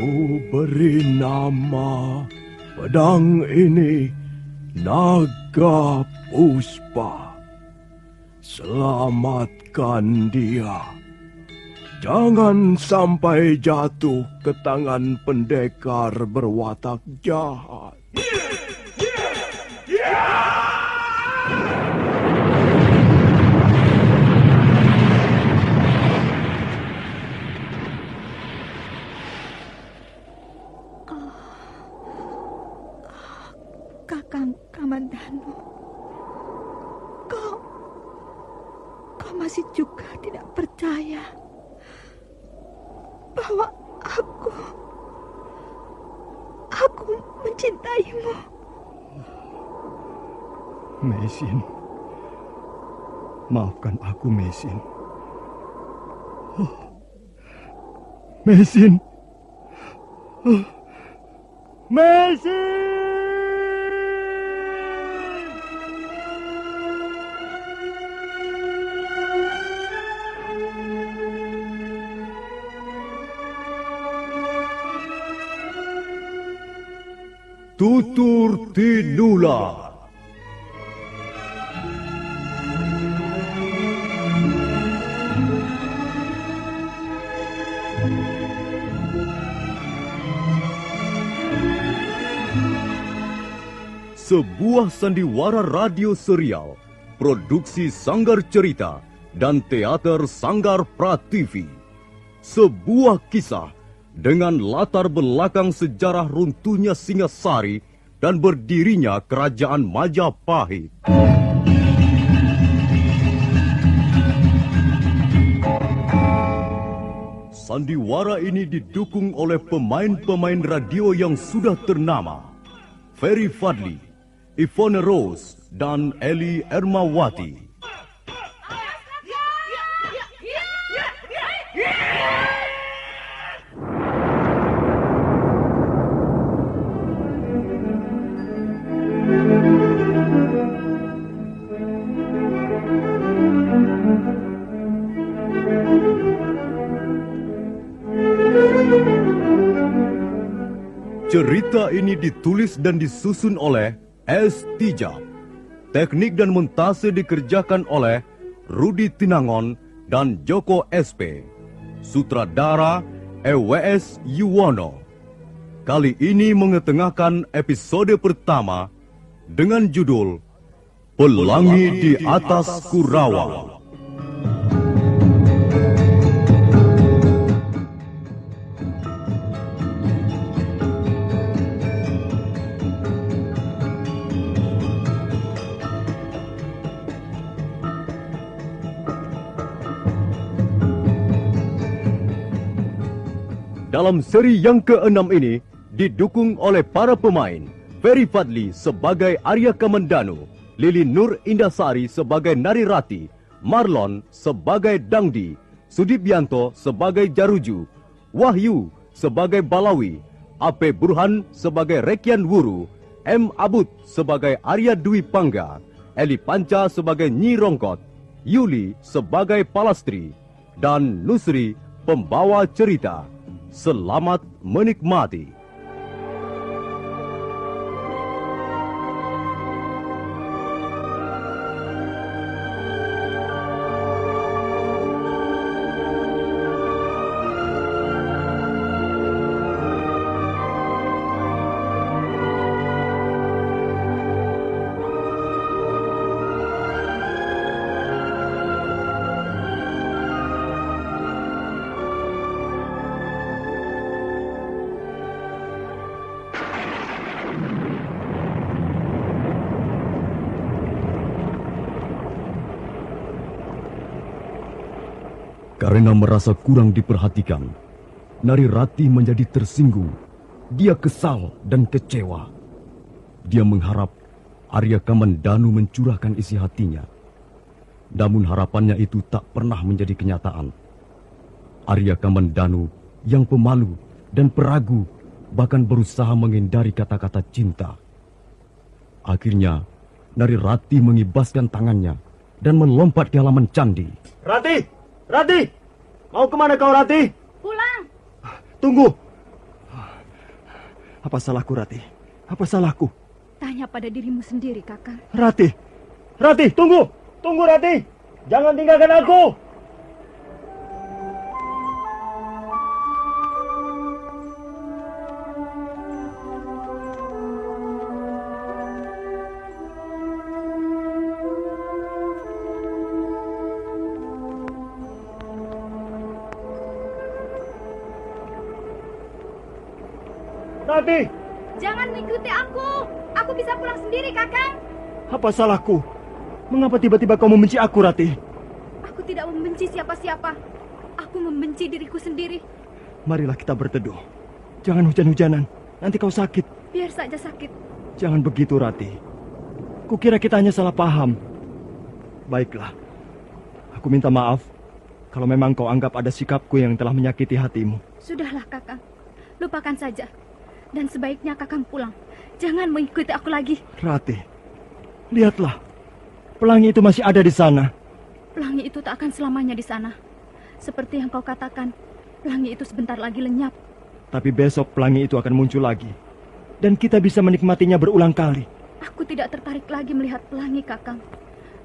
Ku beri nama pedang ini Naga Puspa. Selamatkan dia. Jangan sampai jatuh ke tangan pendekar berwatak jahat. Kakang Kamandanu, kau masih juga tidak percaya bahwa aku mencintaimu. Mesin, maafkan aku, Mesin. Mesin, Mesin. Tutur Tinula. Sebuah sandiwara radio serial, produksi Sanggar Cerita dan teater Sanggar Prativi. Sebuah kisah dengan latar belakang sejarah runtuhnya Singasari dan berdirinya Kerajaan Majapahit. Sandiwara ini didukung oleh pemain-pemain radio yang sudah ternama. Ferry Fadli, Ivone Rose, dan Eli Ermawati. Cerita ini ditulis dan disusun oleh S. Tijab. Teknik dan montase dikerjakan oleh Rudi Tinangon dan Joko SP. Sutradara EWS Yuwono. Kali ini mengetengahkan episode pertama dengan judul Pelangi di Atas Kurawa. Dalam seri yang ke-6 ini didukung oleh para pemain Ferry Fadli sebagai Arya Kamandanu, Lili Nur Indasari sebagai Narirati, Marlon sebagai Dangdi, Sudibianto sebagai Jaruju, Wahyu sebagai Balawi, AP Burhan sebagai Rekian Wuru, M. Abud sebagai Arya Dwi Pangga, Eli Panca sebagai Nyi Rongkot, Yuli sebagai Palastri, dan Nusri pembawa cerita. Selamat menikmati. Karena merasa kurang diperhatikan, Narirati menjadi tersinggung. Dia kesal dan kecewa. Dia mengharap Arya Kamandanu mencurahkan isi hatinya. Namun harapannya itu tak pernah menjadi kenyataan. Arya Kamandanu yang pemalu dan peragu bahkan berusaha menghindari kata-kata cinta. Akhirnya, Narirati mengibaskan tangannya dan melompat ke halaman candi. Rati! Rati! Mau kemana kau, Rati? Pulang. Tunggu. Apa salahku, Ratih? Apa salahku? Tanya pada dirimu sendiri, Kakang. Ratih! Ratih, tunggu! Tunggu, Ratih! Jangan tinggalkan aku! Ratih! Jangan mengikuti aku. Aku bisa pulang sendiri, Kakang. Apa salahku? Mengapa tiba-tiba kau membenci aku, Ratih? Aku tidak membenci siapa-siapa. Aku membenci diriku sendiri. Marilah kita berteduh. Jangan hujan-hujanan. Nanti kau sakit. Biar saja sakit. Jangan begitu, Ratih. Kukira kita hanya salah paham. Baiklah. Aku minta maaf kalau memang kau anggap ada sikapku yang telah menyakiti hatimu. Sudahlah, Kakang. Lupakan saja. Dan sebaiknya Kakang pulang. Jangan mengikuti aku lagi. Ratih, lihatlah. Pelangi itu masih ada di sana. Pelangi itu tak akan selamanya di sana. Seperti yang kau katakan, pelangi itu sebentar lagi lenyap. Tapi besok pelangi itu akan muncul lagi. Dan kita bisa menikmatinya berulang kali. Aku tidak tertarik lagi melihat pelangi, Kakang.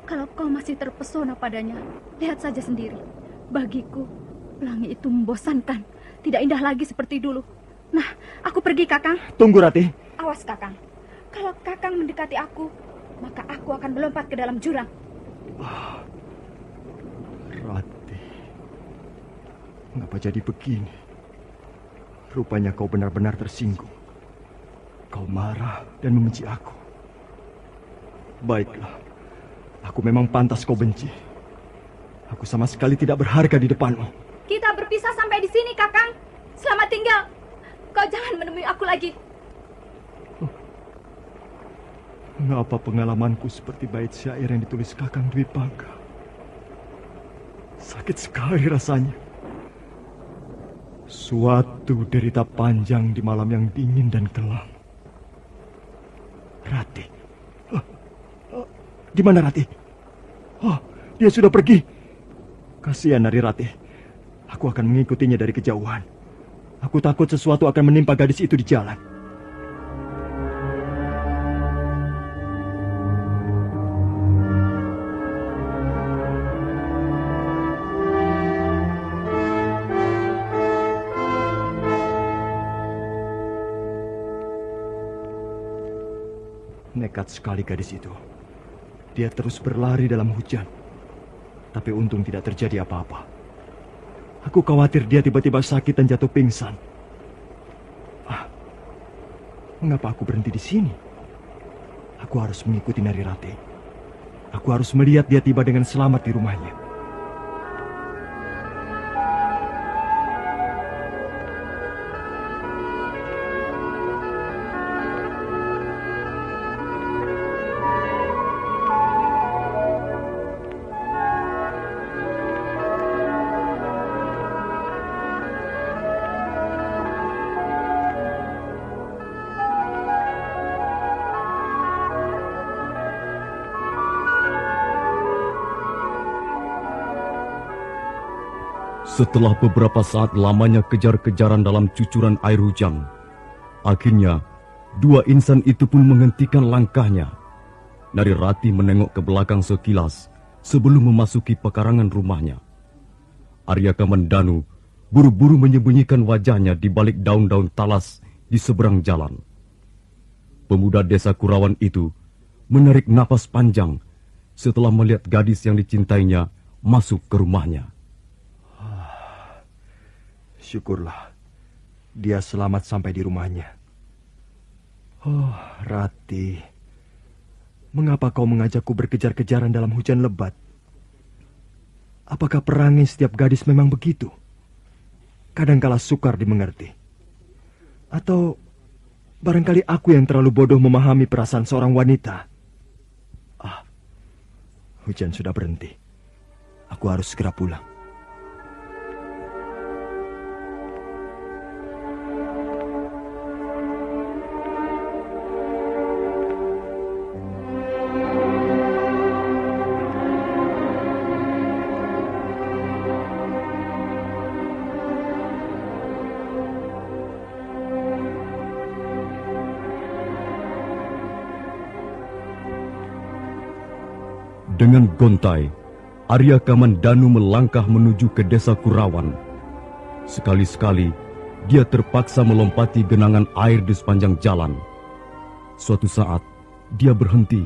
Kalau kau masih terpesona padanya, lihat saja sendiri. Bagiku, pelangi itu membosankan. Tidak indah lagi seperti dulu. Nah, aku pergi, Kakang. Tunggu, Ratih. Awas, Kakang. Kalau Kakang mendekati aku, maka aku akan melompat ke dalam jurang. Ratih, mengapa jadi begini? Rupanya kau benar-benar tersinggung. Kau marah dan membenci aku. Baiklah, aku memang pantas kau benci. Aku sama sekali tidak berharga di depanmu. Kita berpisah sampai di sini, Kakang. Selamat tinggal. Kau jangan menemui aku lagi. Mengapa pengalamanku seperti bait syair yang ditulis Kakang Dwi Pangga? Sakit sekali rasanya. Suatu derita panjang di malam yang dingin dan kelam. Ratih. Di mana Ratih? Oh, dia sudah pergi. Kasihan Nari Ratih. Aku akan mengikutinya dari kejauhan. Aku takut sesuatu akan menimpa gadis itu di jalan. Nekat sekali gadis itu. Dia terus berlari dalam hujan. Tapi untung tidak terjadi apa-apa. Aku khawatir dia tiba-tiba sakit dan jatuh pingsan. Mengapa aku berhenti di sini? Aku harus mengikuti Nari Ratih. Aku harus melihat dia tiba dengan selamat di rumahnya. Setelah beberapa saat lamanya kejar-kejaran dalam cucuran air hujan, akhirnya dua insan itu pun menghentikan langkahnya. Nari Ratih menengok ke belakang sekilas sebelum memasuki pekarangan rumahnya. Arya Kamandanu buru-buru menyembunyikan wajahnya di balik daun-daun talas di seberang jalan. Pemuda desa Kurawan itu menarik napas panjang setelah melihat gadis yang dicintainya masuk ke rumahnya. Syukurlah, dia selamat sampai di rumahnya. Oh, Ratih, mengapa kau mengajakku berkejar-kejaran dalam hujan lebat? Apakah perangai setiap gadis memang begitu? Kadangkala sukar dimengerti. Atau barangkali aku yang terlalu bodoh memahami perasaan seorang wanita. Hujan sudah berhenti. Aku harus segera pulang. Dengan gontai, Arya Kamandanu melangkah menuju ke desa Kurawan. Sekali-sekali, dia terpaksa melompati genangan air di sepanjang jalan. Suatu saat, dia berhenti.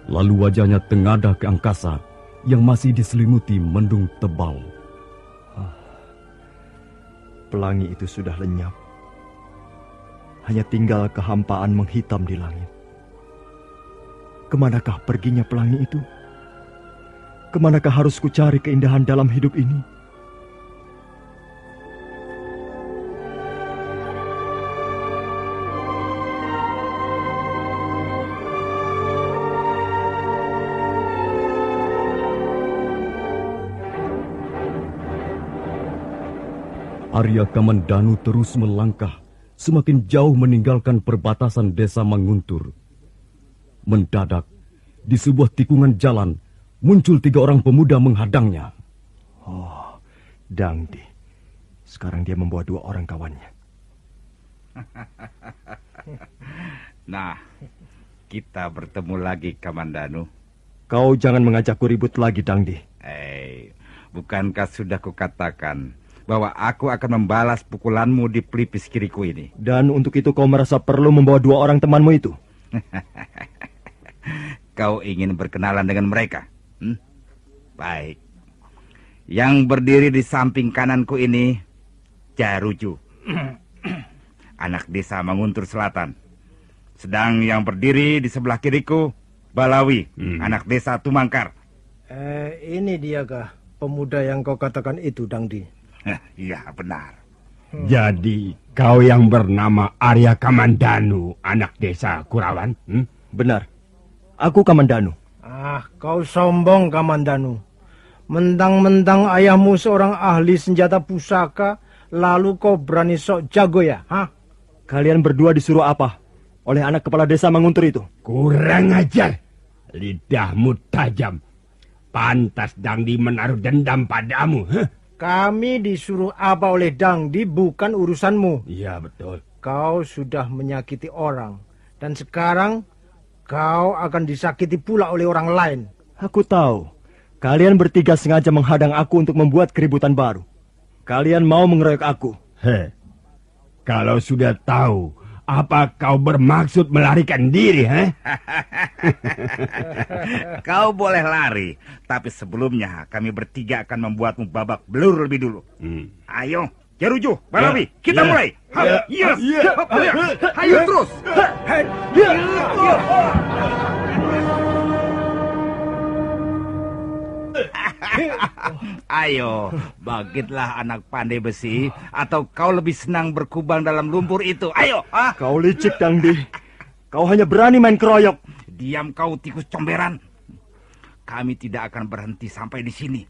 Lalu wajahnya tengadah ke angkasa yang masih diselimuti mendung tebal. Pelangi itu sudah lenyap. Hanya tinggal kehampaan menghitam di langit. Kemanakah perginya pelangi itu? Kemanakah harus kucari keindahan dalam hidup ini? Arya Kamandanu terus melangkah, semakin jauh meninggalkan perbatasan desa Manguntur. Mendadak, di sebuah tikungan jalan, muncul 3 orang pemuda menghadangnya. Oh, Dangdi. Sekarang dia membawa 2 orang kawannya. Nah, kita bertemu lagi, Kamandanu. Kau jangan mengajakku ribut lagi, Dangdi. Bukankah sudah kukatakan bahwa aku akan membalas pukulanmu di pelipis kiriku ini? Dan untuk itu kau merasa perlu membawa 2 orang temanmu itu? Kau ingin berkenalan dengan mereka? Baik. Yang berdiri di samping kananku ini Jaruju, anak desa Manguntur Selatan. Sedang yang berdiri di sebelah kiriku Balawi, anak desa Tumangkar. Ini diakah pemuda yang kau katakan itu, Dangdi? Iya, benar. Jadi kau yang bernama Arya Kamandanu, anak desa Kurawan? Benar. Aku Kamandanu. Kau sombong, Kamandanu. Mentang-mentang ayahmu seorang ahli senjata pusaka, lalu kau berani sok jago ya? Kalian berdua disuruh apa oleh anak kepala desa Manguntur itu? Kurang ajar. Lidahmu tajam. Pantas Dangdi menaruh dendam padamu. Kami disuruh apa oleh Dangdi bukan urusanmu. Iya, betul. Kau sudah menyakiti orang. Dan sekarang kau akan disakiti pula oleh orang lain. Aku tahu. Kalian bertiga sengaja menghadang aku untuk membuat keributan baru. Kalian mau mengeroyok aku. Kalau sudah tahu, apa kau bermaksud melarikan diri, Kau boleh lari, tapi sebelumnya kami bertiga akan membuatmu babak belur lebih dulu. Ayo, Jaruju, Balawi, kita mulai. Ayo terus. Ayo, bangkitlah anak pandai besi, atau kau lebih senang berkubang dalam lumpur itu. Ayo. Kau licik, Dangdi. Kau hanya berani main keroyok. Diam kau, tikus comberan. Kami tidak akan berhenti sampai di sini.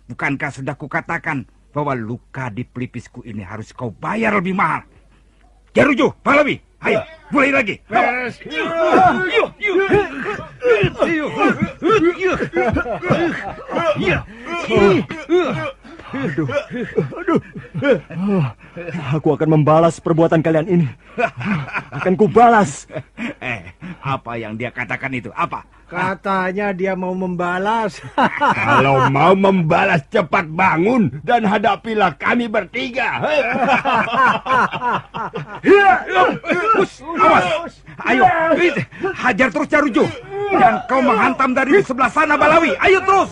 Bukankah sudah kukatakan bahwa luka di pelipisku ini harus kau bayar lebih mahal? Jaruju, Balawi, ayo, mulai lagi. Aku akan membalas perbuatan kalian ini. Akan kubalas. Apa yang dia katakan itu? Apa? Katanya dia mau membalas. Kalau mau membalas, cepat bangun dan hadapilah kami bertiga. Awas. Ayo, hajar terus Jaruju. Dan kau menghantam dari sebelah sana, Balawi. Ayo terus.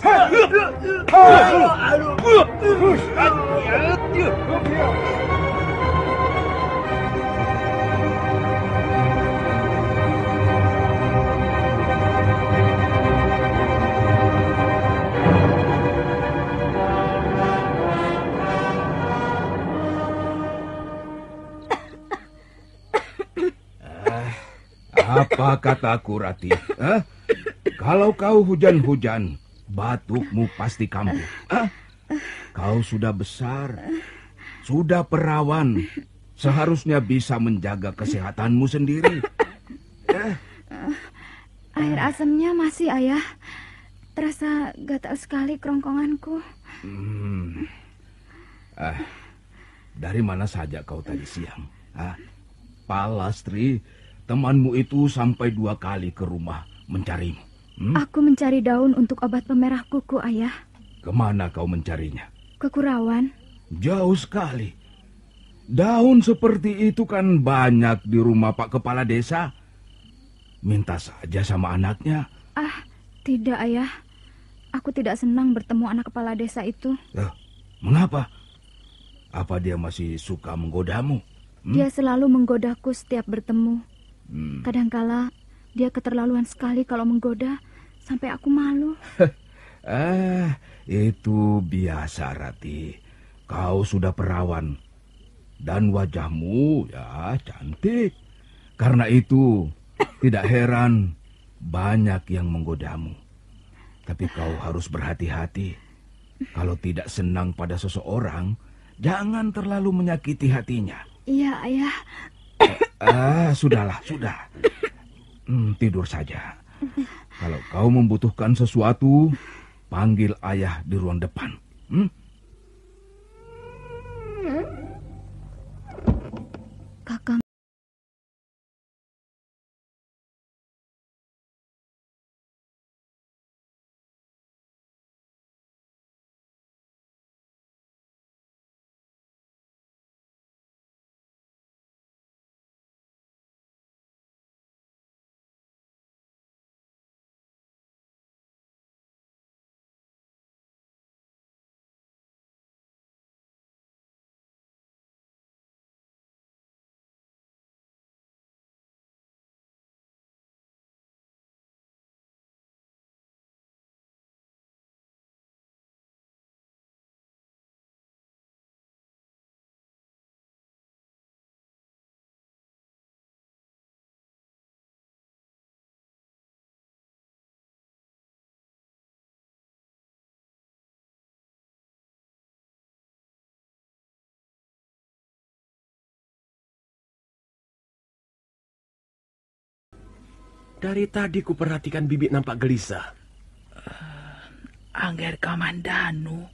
Apa kataku, Rati? Kalau kau hujan-hujan, batukmu pasti kambuh. Kau sudah besar, sudah perawan, seharusnya bisa menjaga kesehatanmu sendiri. Air asamnya masih, Ayah. Terasa gatal sekali kerongkonganku. Dari mana saja kau tadi siang? Palastri, temanmu itu sampai 2 kali ke rumah mencarimu. Aku mencari daun untuk obat pemerah kuku, Ayah. Kemana kau mencarinya? Ke Kurawan. Jauh sekali. Daun seperti itu kan banyak di rumah Pak Kepala Desa. Minta saja sama anaknya. Tidak, Ayah. Aku tidak senang bertemu anak kepala desa itu. Mengapa? Apa dia masih suka menggodamu? Dia selalu menggodaku setiap bertemu. Kadangkala dia keterlaluan sekali kalau menggoda, sampai aku malu. Itu biasa, Rati. Kau sudah perawan. Dan wajahmu ya cantik. Karena itu tidak heran banyak yang menggodamu. Tapi kau harus berhati-hati. Kalau tidak senang pada seseorang, jangan terlalu menyakiti hatinya. Iya, Ayah. Sudahlah, sudah. Tidur saja. Kalau kau membutuhkan sesuatu, panggil ayah di ruang depan. Kakang. Dari tadi kuperhatikan Bibi nampak gelisah. Angger Kamandanu.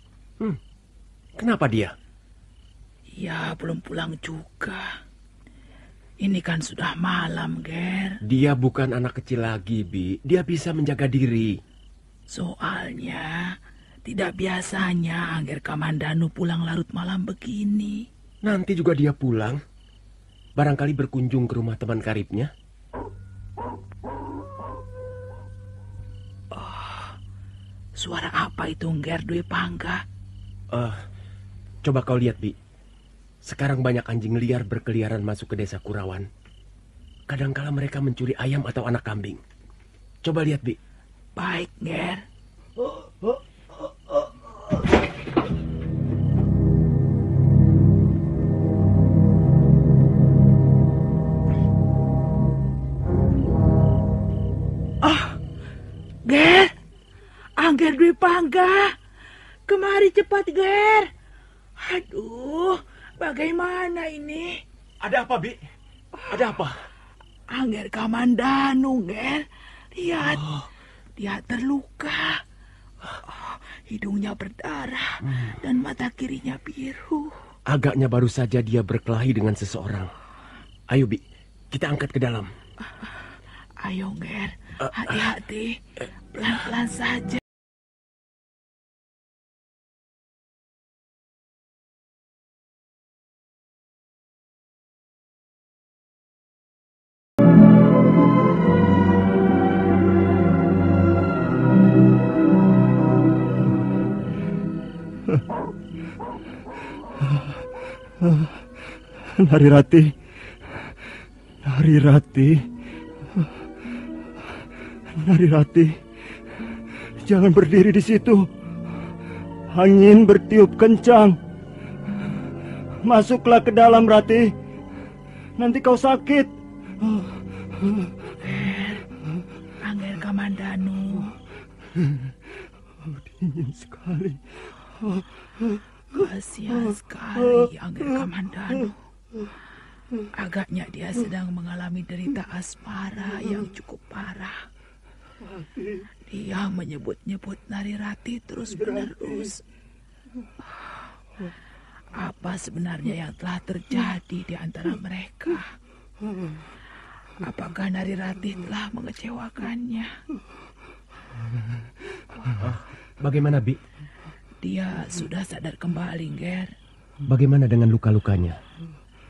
Kenapa dia? Ya, belum pulang juga. Ini kan sudah malam, Ger. Dia bukan anak kecil lagi, Bi. Dia bisa menjaga diri. Soalnya, tidak biasanya Angger Kamandanu pulang larut malam begini. Nanti juga dia pulang. Barangkali berkunjung ke rumah teman karibnya. Suara apa itu, Nger Dwi Pangga? Coba kau lihat, Bi. Sekarang banyak anjing liar berkeliaran masuk ke desa Kurawan. Kadangkala mereka mencuri ayam atau anak kambing. Coba lihat, Bi. Baik, Nger. Ger! Angger Dwi Pangga, kemari cepat, Ger. Aduh, bagaimana ini? Ada apa, Bi? Ada apa? Angger Kamandanu, Ger. Lihat, dia terluka. Hidungnya berdarah dan mata kirinya biru. Agaknya baru saja dia berkelahi dengan seseorang. Ayo, Bi, kita angkat ke dalam. Ayo, Ger. Hati-hati. Pelan-pelan saja. Narirati. Narirati. Narirati. Jangan berdiri di situ. Angin bertiup kencang. Masuklah ke dalam, Rati. Nanti kau sakit. Angger Kamandanu. Dingin sekali. Kasihan sekali Angger Kamandanu. Agaknya dia sedang mengalami derita asmara yang cukup parah. Dia menyebut-nyebut Narirati terus-menerus. Apa sebenarnya yang telah terjadi di antara mereka? Apakah Narirati telah mengecewakannya? Bagaimana, Bi? Dia sudah sadar kembali, Ger. Bagaimana dengan luka-lukanya?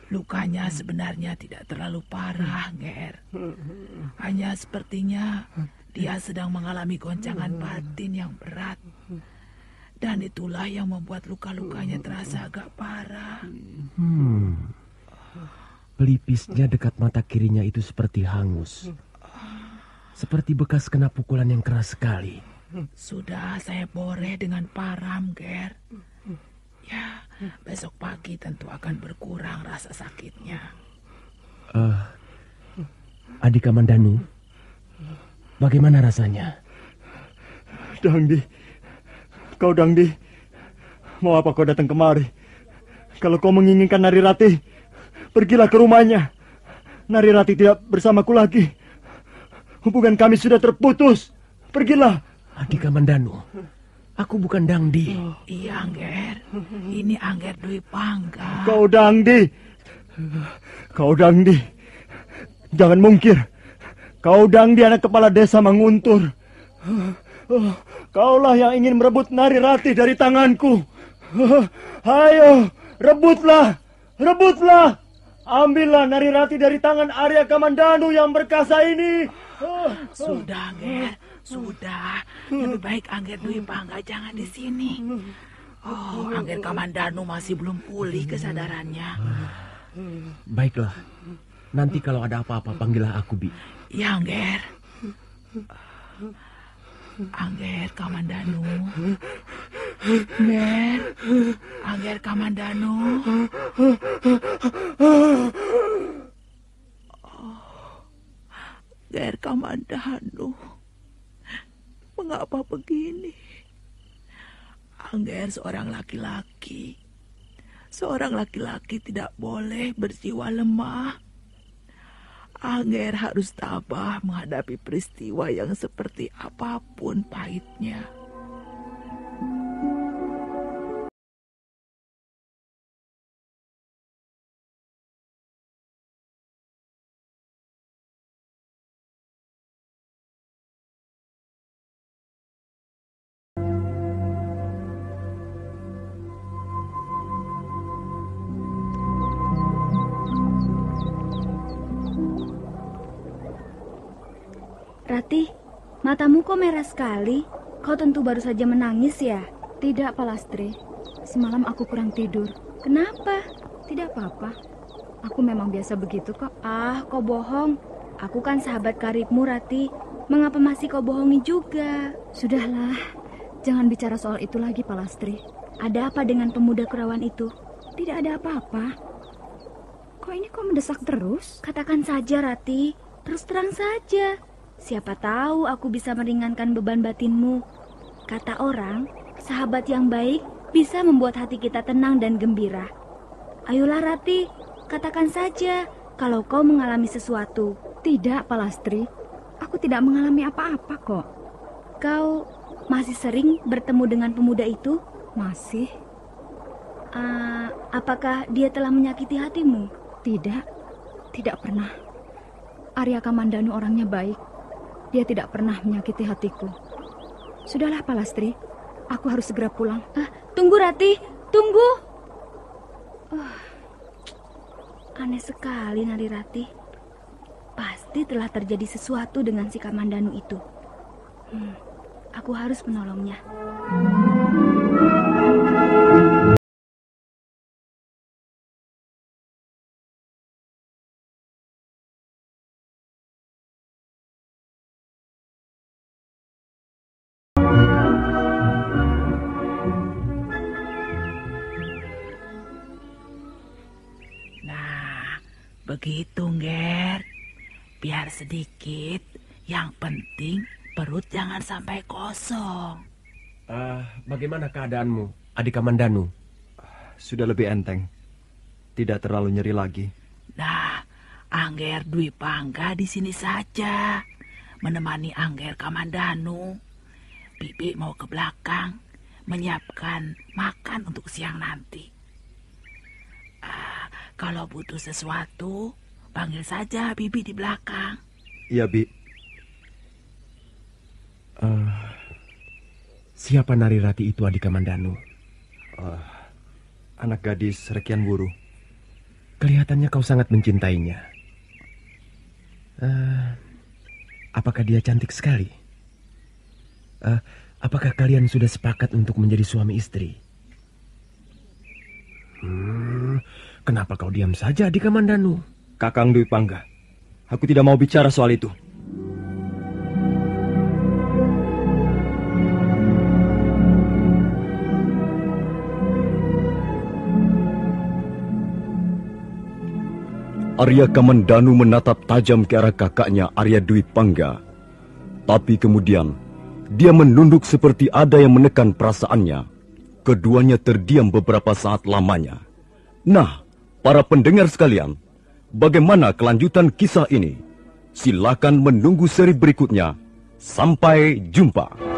Lukanya sebenarnya tidak terlalu parah, Ger. Hanya sepertinya dia sedang mengalami goncangan batin yang berat. Dan itulah yang membuat luka-lukanya terasa agak parah. Pelipisnya dekat mata kirinya itu seperti hangus. Seperti bekas kena pukulan yang keras sekali. Sudah saya boreh dengan param, Ger. Ya, besok pagi tentu akan berkurang rasa sakitnya. Adik Kamandanu, bagaimana rasanya? Dangdi, kau Dangdi, mau apa kau datang kemari? Kalau kau menginginkan Narirati, pergilah ke rumahnya. Narirati tidak bersamaku lagi. Hubungan kami sudah terputus. Pergilah. Adik Kamandanu, aku bukan Dangdi. Iya, Angger. Ini Angger Dwi Pangga. Kau Dangdi. Kau Dangdi. Jangan mungkir. Kau Dangdi, anak kepala desa Manguntur. Kaulah yang ingin merebut Narirati dari tanganku. Ayo, rebutlah. Rebutlah. Ambillah Narirati dari tangan Arya Kamandanu yang berkasa ini. Sudah, Angger. Sudah. Lebih baik Angger Dwi Pangga jangan di sini. Oh, Angger Kamandanu masih belum pulih kesadarannya. Baiklah. Nanti kalau ada apa-apa panggillah aku, Bi. Ya, Angger. Angger Kamandanu. Angger. Angger Kamandanu. Angger Kamandanu. Mengapa begini? Angger seorang laki-laki. Seorang laki-laki tidak boleh berjiwa lemah. Angger harus tabah menghadapi peristiwa yang seperti apapun pahitnya. Rati, matamu kok merah sekali? Kau tentu baru saja menangis ya? Tidak, Palastri. Semalam aku kurang tidur. Kenapa? Tidak apa-apa. Aku memang biasa begitu kok. Ah, kau bohong. Aku kan sahabat karibmu, Rati. Mengapa masih kau bohongi juga? Sudahlah, jangan bicara soal itu lagi, Palastri. Ada apa dengan pemuda Kurawan itu? Tidak ada apa-apa. Kok mendesak terus? Katakan saja, Rati. Terus terang saja. Siapa tahu aku bisa meringankan beban batinmu. Kata orang, sahabat yang baik bisa membuat hati kita tenang dan gembira. Ayolah Rati, katakan saja kalau kau mengalami sesuatu. Tidak, Palastri. Aku tidak mengalami apa-apa kok. Kau masih sering bertemu dengan pemuda itu? Masih. Apakah dia telah menyakiti hatimu? Tidak, tidak pernah. Arya Kamandanu orangnya baik. Dia tidak pernah menyakiti hatiku. Sudahlah, Palastri. Aku harus segera pulang. Tunggu, Rati. Tunggu. Aneh sekali, Narirati. Pasti telah terjadi sesuatu dengan si Kamandanu itu. Aku harus menolongnya. Begitu, Ger. Biar sedikit. Yang penting perut jangan sampai kosong. Bagaimana keadaanmu, adik Kamandanu? Sudah lebih enteng. Tidak terlalu nyeri lagi. Nah, Angger Dwi Pangga di sini saja. Menemani Angger Kamandanu. Bibi mau ke belakang menyiapkan makan untuk siang nanti. Kalau butuh sesuatu, panggil saja Bibi di belakang. Iya, Bi. Siapa Narirati itu, Adi Kamandanu? Anak gadis Rekian Wuru. Kelihatannya kau sangat mencintainya. Apakah dia cantik sekali? Apakah kalian sudah sepakat untuk menjadi suami istri? Kenapa kau diam saja, Adi Kamandanu? Kakang Dwi Pangga, aku tidak mau bicara soal itu. Arya Kamandanu menatap tajam ke arah kakaknya Arya Dwi Pangga. Tapi kemudian, dia menunduk seperti ada yang menekan perasaannya. Keduanya terdiam beberapa saat lamanya. Nah, para pendengar sekalian, bagaimana kelanjutan kisah ini? Silakan menunggu seri berikutnya. Sampai jumpa.